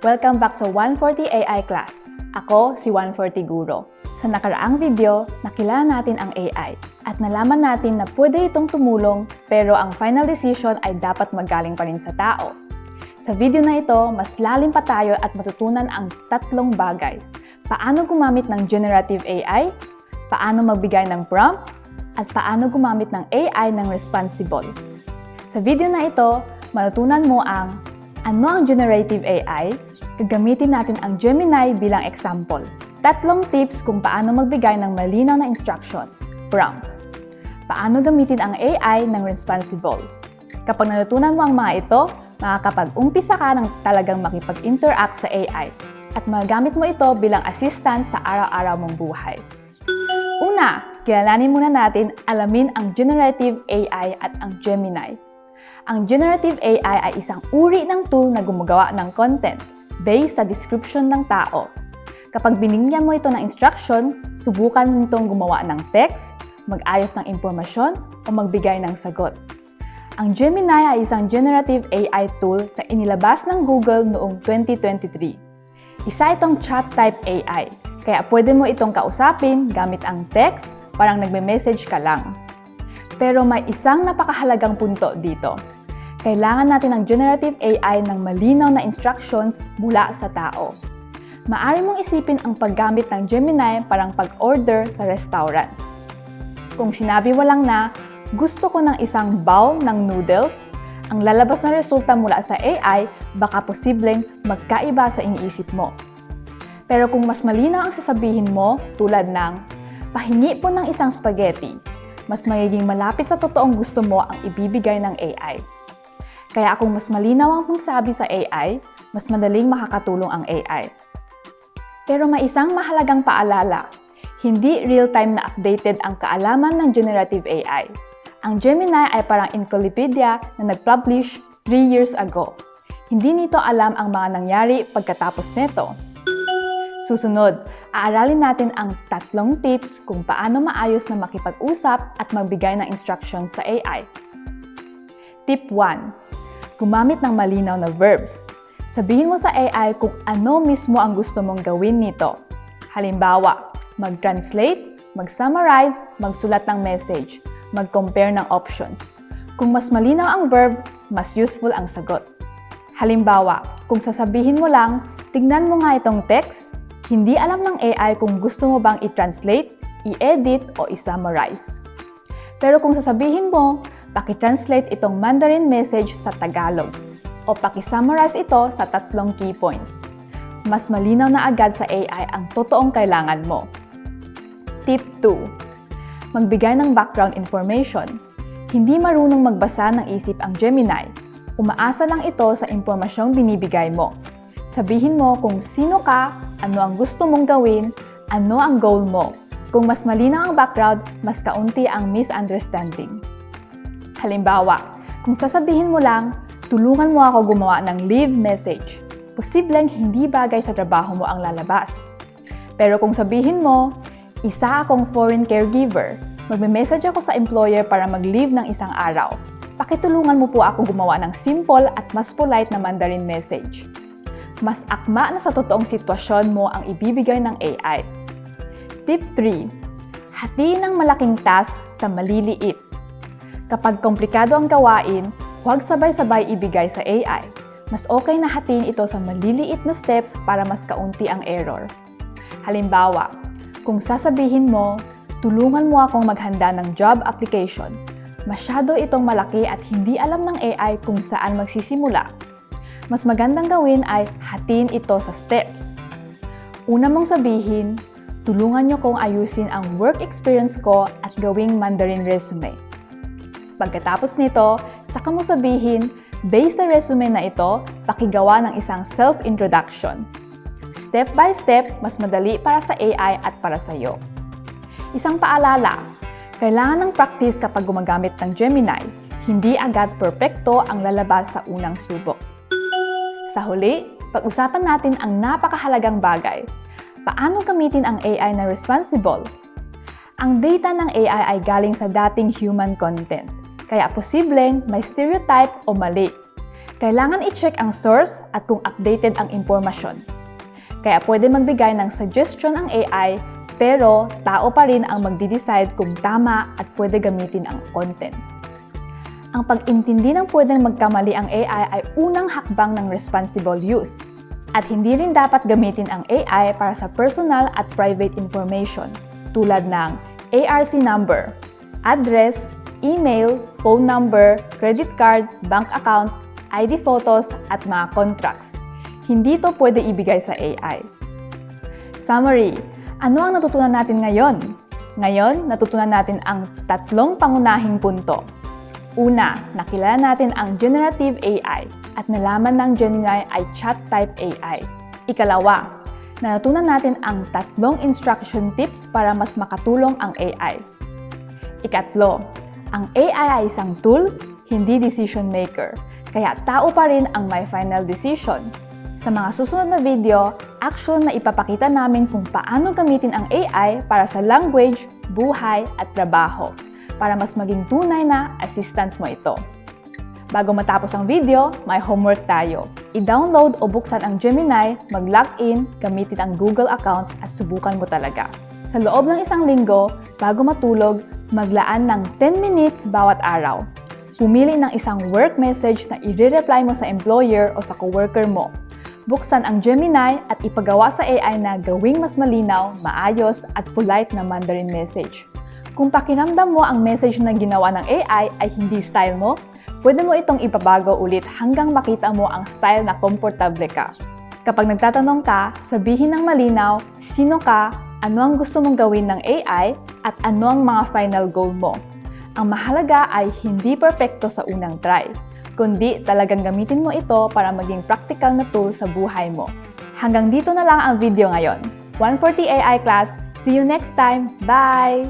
Welcome back sa 140 AI class. Ako si 140 Guro. Sa nakaraang video, nakilala natin ang AI at nalaman natin na pwede itong tumulong pero ang final decision ay dapat magaling pa rin sa tao. Sa video na ito, mas lalim pa tayo at matutunan ang tatlong bagay. Paano gumamit ng generative AI, paano magbigay ng prompt, at paano gumamit ng AI ng responsible. Sa video na ito, matutunan mo ang ano ang generative AI, gagamitin natin ang Gemini bilang example. Tatlong tips kung paano magbigay ng malinaw na instructions, prompt. Paano gamitin ang AI ng responsible. Kapag natutunan mo ang mga ito, makakapag-umpisa ka ng talagang makipag-interact sa AI at magamit mo ito bilang assistant sa araw-araw mong buhay. Una, kilalanin muna natin alamin ang generative AI at ang Gemini. Ang generative AI ay isang uri ng tool na gumagawa ng content based sa description ng tao. Kapag binigyan mo ito ng instruction, subukan mo itong gumawa ng text, mag-ayos ng impormasyon, o magbigay ng sagot. Ang Gemini ay isang generative AI tool na inilabas ng Google noong 2023. Isa itong chat-type AI, kaya pwede mo itong kausapin gamit ang text, parang nagme-message ka lang. Pero may isang napakahalagang punto dito. Kailangan natin ng generative AI ng malinaw na instructions mula sa tao. Maaari mong isipin ang paggamit ng Gemini parang pag-order sa restaurant. Kung sinabi mo lang na, gusto ko ng isang bowl ng noodles, ang lalabas na resulta mula sa AI baka posibleng magkaiba sa iniisip mo. Pero kung mas malinaw ang sasabihin mo tulad ng, pahingi po ng isang spaghetti, mas magiging malapit sa totoong gusto mo ang ibibigay ng AI. Kaya kung mas malinaw ang magsabi sa AI, mas madaling makakatulong ang AI. Pero may isang mahalagang paalala, hindi real-time na updated ang kaalaman ng generative AI. Ang Gemini ay parang encyclopedia na nag-publish 3 years ago. Hindi nito alam ang mga nangyari pagkatapos nito. Susunod, aaralin natin ang tatlong tips kung paano maayos na makipag-usap at magbigay ng instructions sa AI. Tip 1. Gumamit ng malinaw na verbs. Sabihin mo sa AI kung ano mismo ang gusto mong gawin nito. Halimbawa, mag-translate, mag-summarize, magsulat ng message, mag-compare ng options. Kung mas malinaw ang verb, mas useful ang sagot. Halimbawa, kung sasabihin mo lang, tignan mo nga itong text, hindi alam ng AI kung gusto mo bang i-translate, i-edit, o i-summarize. Pero kung sasabihin mo, paki-translate itong Mandarin message sa Tagalog, o paki-summarize ito sa 3 key points, mas malinaw na agad sa AI ang totoong kailangan mo. Tip 2. Magbigay ng background information. Hindi marunong magbasa ng isip ang Gemini. Umaasa lang ito sa impormasyong binibigay mo. Sabihin mo kung sino ka, ano ang gusto mong gawin, ano ang goal mo. Kung mas malinaw ang background, mas kaunti ang misunderstanding. Halimbawa, kung sasabihin mo lang, tulungan mo ako gumawa ng leave message, posibleng hindi bagay sa trabaho mo ang lalabas. Pero kung sabihin mo, isa akong foreign caregiver, magme-message ako sa employer para mag-leave ng isang araw. Pakitulungan mo po ako gumawa ng simple at mas polite na Mandarin message. Mas akma na sa totoong sitwasyon mo ang ibibigay ng AI. Tip 3. Hatiin ang malaking task sa maliliit. Kapag komplikado ang gawain, huwag sabay-sabay ibigay sa AI. Mas okay na hatiin ito sa maliliit na steps para mas kaunti ang error. Halimbawa, kung sasabihin mo, tulungan mo akong maghanda ng job application, masyado itong malaki at hindi alam ng AI kung saan magsisimula. Mas magandang gawin ay hatiin ito sa steps. Una mong sabihin, tulungan niyo kong ayusin ang work experience ko at gawing Mandarin resume. Pagkatapos nito, saka mo sabihin, based sa resume na ito, pakigawa ng isang self-introduction. Step by step, mas madali para sa AI at para sa iyo. Isang paalala, kailangan ng practice kapag gumagamit ng Gemini, hindi agad perpekto ang lalabas sa unang subok. Sa huli, pag-usapan natin ang napakahalagang bagay. Paano gamitin ang AI na responsible? Ang data ng AI ay galing sa dating human content, kaya posibleng may stereotype o mali. Kailangan i-check ang source at kung updated ang impormasyon. Kaya pwede magbigay ng suggestion ang AI, pero tao pa rin ang magdi-decide kung tama at pwede gamitin ang content. Ang pag-intindi ng pwedeng magkamali ang AI ay unang hakbang ng responsible use. At hindi rin dapat gamitin ang AI para sa personal at private information tulad ng ARC number, address, email, phone number, credit card, bank account, ID photos, at mga contracts. Hindi ito pwede ibigay sa AI. Summary: ano ang natutunan natin ngayon? Ngayon, natutunan natin ang 3 pangunahing punto. Una, nakilala natin ang generative AI at nalaman ng Gemini ay chat-type AI. Ikalawa, natutunan natin ang 3 instruction tips para mas makatulong ang AI. Ikatlo, ang AI ay isang tool, hindi decision maker, kaya tao pa rin ang may final decision. Sa mga susunod na video, actual na ipapakita namin kung paano gamitin ang AI para sa language, buhay at trabaho, para mas maging tunay na assistant mo ito. Bago matapos ang video, may homework tayo. I-download o buksan ang Gemini, mag-login, gamitin ang Google account at subukan mo talaga. Sa loob ng 1 linggo, bago matulog, maglaan ng 10 minutes bawat araw. Pumili ng isang work message na i-reply mo sa employer o sa coworker mo. Buksan ang Gemini at ipagawa sa AI na gawing mas malinaw, maayos at polite na Mandarin message. Kung pakiramdam mo ang message na ginawa ng AI ay hindi style mo, pwede mo itong ipabago ulit hanggang makita mo ang style na komportable ka. Kapag nagtatanong ka, sabihin ng malinaw, sino ka, ano ang gusto mong gawin ng AI, at ano ang mga final goal mo. Ang mahalaga ay hindi perpekto sa unang try, kundi talagang gamitin mo ito para maging practical na tool sa buhay mo. Hanggang dito na lang ang video ngayon. 140 AI class, see you next time! Bye!